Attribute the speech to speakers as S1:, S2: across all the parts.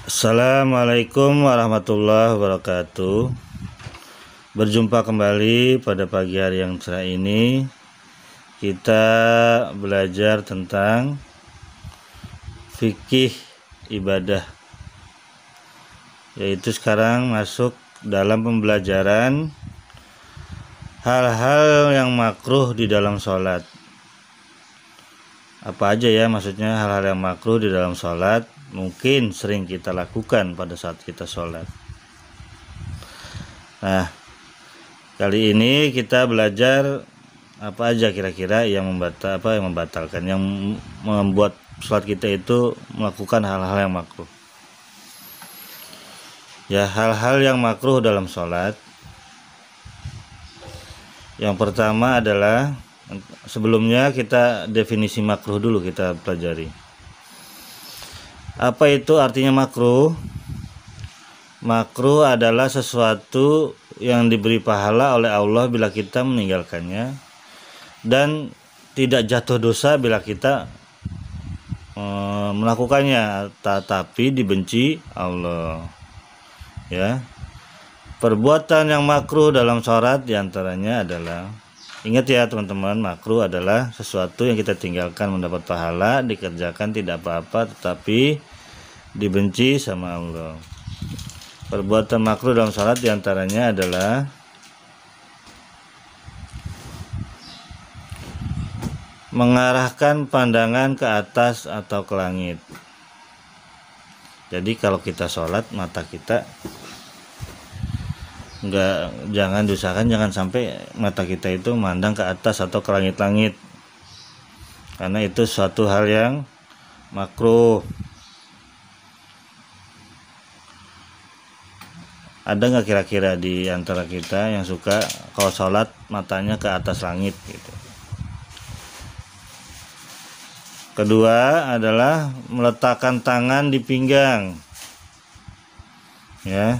S1: Assalamualaikum warahmatullahi wabarakatuh. Berjumpa kembali pada pagi hari yang cerah ini. Kita belajar tentang fikih ibadah, yaitu sekarang masuk dalam pembelajaran hal-hal yang makruh di dalam sholat. Apa aja ya maksudnya hal-hal yang makruh di dalam sholat mungkin sering kita lakukan pada saat kita sholat. Nah, kali ini kita belajar apa aja kira-kira yang membatalkan, yang membuat sholat kita itu melakukan hal-hal yang makruh. Ya, hal-hal yang makruh dalam sholat. Yang pertama adalah, sebelumnya kita definisi makruh dulu kita pelajari. Apa itu artinya makruh? Makruh adalah sesuatu yang diberi pahala oleh Allah bila kita meninggalkannya, dan tidak jatuh dosa bila kita melakukannya, tetapi dibenci Allah. Ya. Perbuatan yang makruh dalam sholat diantaranya adalah, ingat ya teman-teman, makruh adalah sesuatu yang kita tinggalkan mendapat pahala, dikerjakan tidak apa-apa tetapi dibenci sama Allah. Perbuatan makruh dalam sholat diantaranya adalah mengarahkan pandangan ke atas atau ke langit. Jadi kalau kita sholat, mata kita jangan diusahakan jangan sampai mata kita itu memandang ke atas atau ke langit-langit, karena itu suatu hal yang makruh. Ada nggak kira-kira di antara kita yang suka kalau sholat matanya ke atas langit gitu? Kedua adalah meletakkan tangan di pinggang, ya.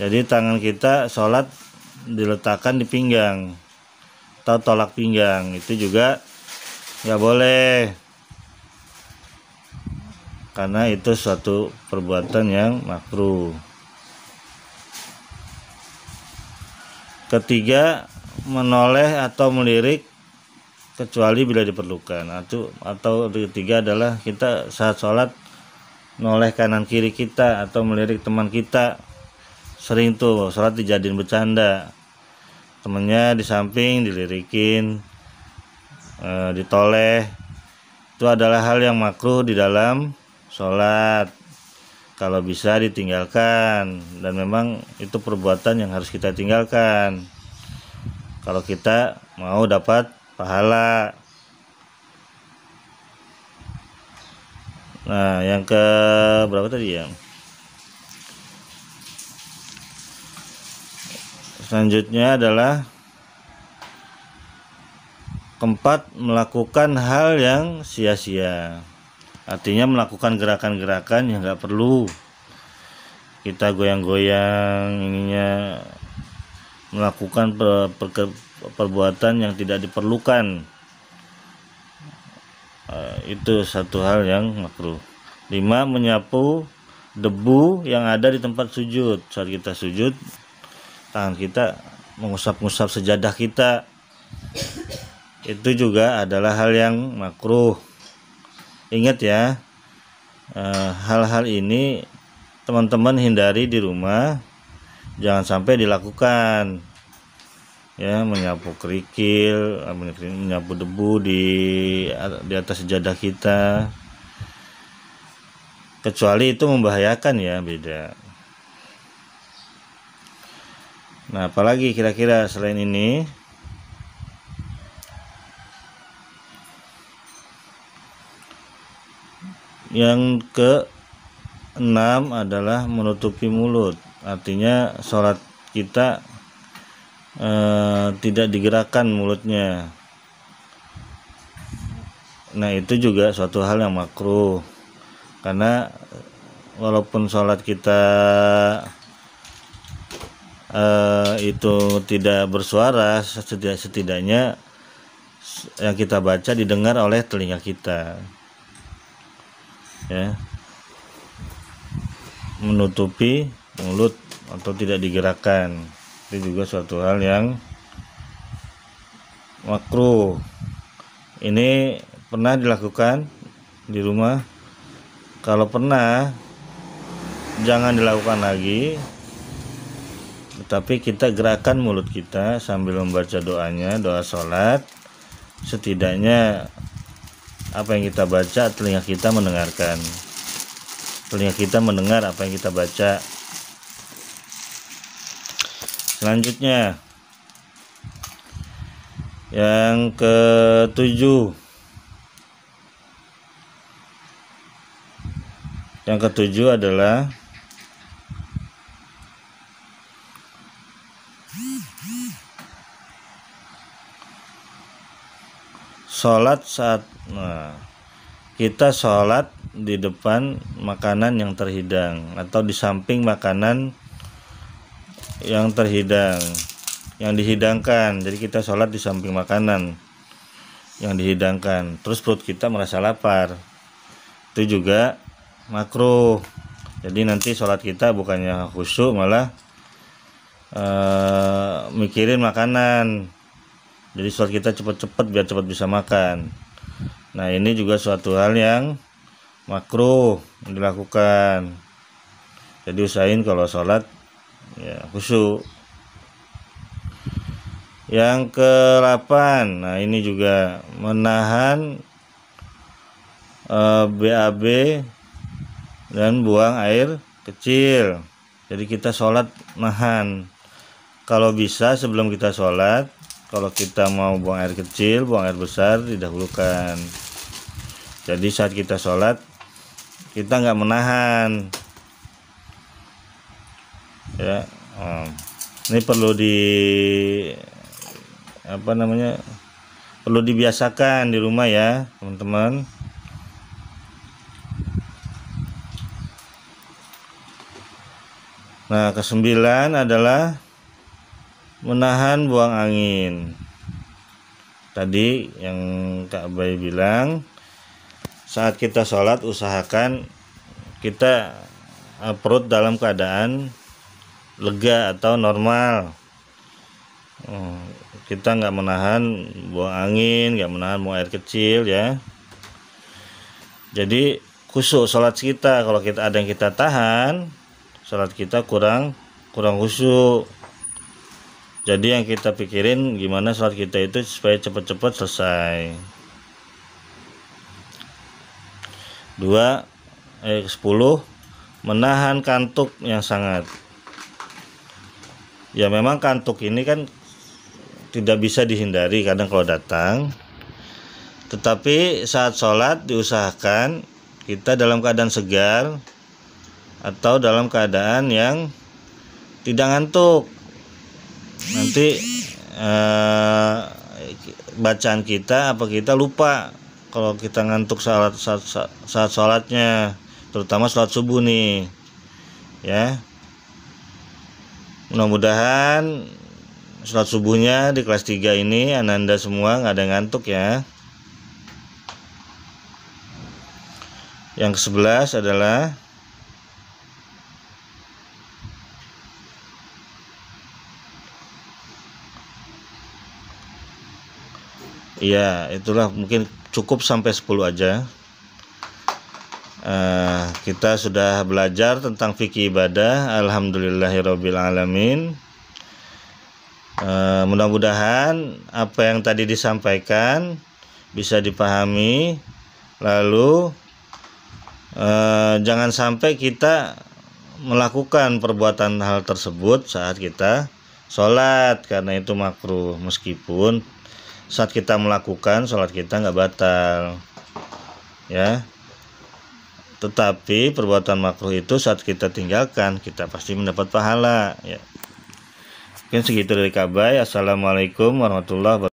S1: Jadi tangan kita sholat diletakkan di pinggang atau tolak pinggang, itu juga nggak boleh, karena itu suatu perbuatan yang makruh. Ketiga, menoleh atau melirik kecuali bila diperlukan. Atau ketiga adalah kita saat sholat noleh kanan kiri kita atau melirik teman kita. Sering tuh sholat dijadiin bercanda, temennya di samping dilirikin, ditoleh. Itu adalah hal yang makruh di dalam sholat, kalau bisa ditinggalkan, dan memang itu perbuatan yang harus kita tinggalkan kalau kita mau dapat pahala. Nah, yang ke berapa tadi ya? Selanjutnya adalah keempat, melakukan hal yang sia-sia. Artinya melakukan gerakan-gerakan yang nggak perlu. Kita goyang-goyang, ininya melakukan perbuatan yang tidak diperlukan. Itu satu hal yang makruh. 5, menyapu debu yang ada di tempat sujud. Saat kita sujud, tangan kita mengusap-ngusap sejadah kita, itu juga adalah hal yang makruh. Ingat ya, hal-hal ini teman-teman hindari di rumah, jangan sampai dilakukan. Ya, menyapu kerikil, menyapu debu di atas sejadah kita, kecuali itu membahayakan ya, beda. Nah, apalagi kira-kira selain ini? Yang ke-6 adalah menutupi mulut. Artinya sholat kita tidak digerakkan mulutnya. Nah, itu juga suatu hal yang makruh, karena walaupun sholat kita itu tidak bersuara, setidaknya yang kita baca didengar oleh telinga kita, ya. menutupi mulut atau tidak digerakkan. Itu juga suatu hal yang makruh. Ini pernah dilakukan di rumah? Kalau pernah, jangan dilakukan lagi, tetapi kita gerakan mulut kita sambil membaca doanya, doa sholat. Setidaknya apa yang kita baca, telinga kita mendengarkan. Telinga kita mendengar apa yang kita baca. Selanjutnya, yang ketujuh. Yang ketujuh adalah sholat saat kita sholat di depan makanan yang terhidang atau di samping makanan yang terhidang, yang dihidangkan. Jadi kita sholat di samping makanan yang dihidangkan, terus perut kita merasa lapar, itu juga makruh. Jadi nanti sholat kita bukannya khusyuk, malah mikirin makanan. Jadi sholat kita cepet-cepet biar cepat bisa makan. Nah, ini juga suatu hal yang makruh dilakukan. Jadi usahain kalau sholat ya khusyuk. Yang ke-8, nah ini juga menahan BAB dan buang air kecil. Jadi kita sholat nahan. Kalau bisa sebelum kita sholat, kalau kita mau buang air kecil, buang air besar didahulukan. Jadi saat kita sholat, kita nggak menahan. Ya, ini perlu perlu dibiasakan di rumah ya, teman-teman. Nah, ke-9 adalah menahan buang angin. Tadi yang Kak Bay bilang, saat kita sholat usahakan kita perut dalam keadaan lega atau normal. Kita nggak menahan buang angin, nggak menahan buang air kecil ya. Jadi khusyuk sholat kita. Kalau kita ada yang kita tahan, sholat kita kurang khusyuk. Jadi yang kita pikirin gimana sholat kita itu supaya cepat-cepat selesai. 10. Menahan kantuk yang sangat. Ya memang kantuk ini kan tidak bisa dihindari kadang kalau datang. Tetapi saat sholat diusahakan kita dalam keadaan segar atau dalam keadaan yang tidak ngantuk. Nanti bacaan kita kita lupa kalau kita ngantuk saat sholatnya, terutama sholat subuh nih ya. Mudah-mudahan sholat subuhnya di kelas 3 ini Ananda semua nggak ada ngantuk ya. Yang ke-11 adalah ya, itulah mungkin cukup sampai 10 aja. Kita sudah belajar tentang fikih ibadah. Alhamdulillahirabbil alamin. Mudah-mudahan apa yang tadi disampaikan bisa dipahami. Lalu jangan sampai kita melakukan perbuatan hal tersebut saat kita sholat, karena itu makruh. Meskipun saat kita melakukan sholat kita nggak batal ya, tetapi perbuatan makruh itu saat kita tinggalkan kita pasti mendapat pahala ya. Mungkin segitu dari Kak Bay. Assalamualaikum warahmatullahi wabarakatuh.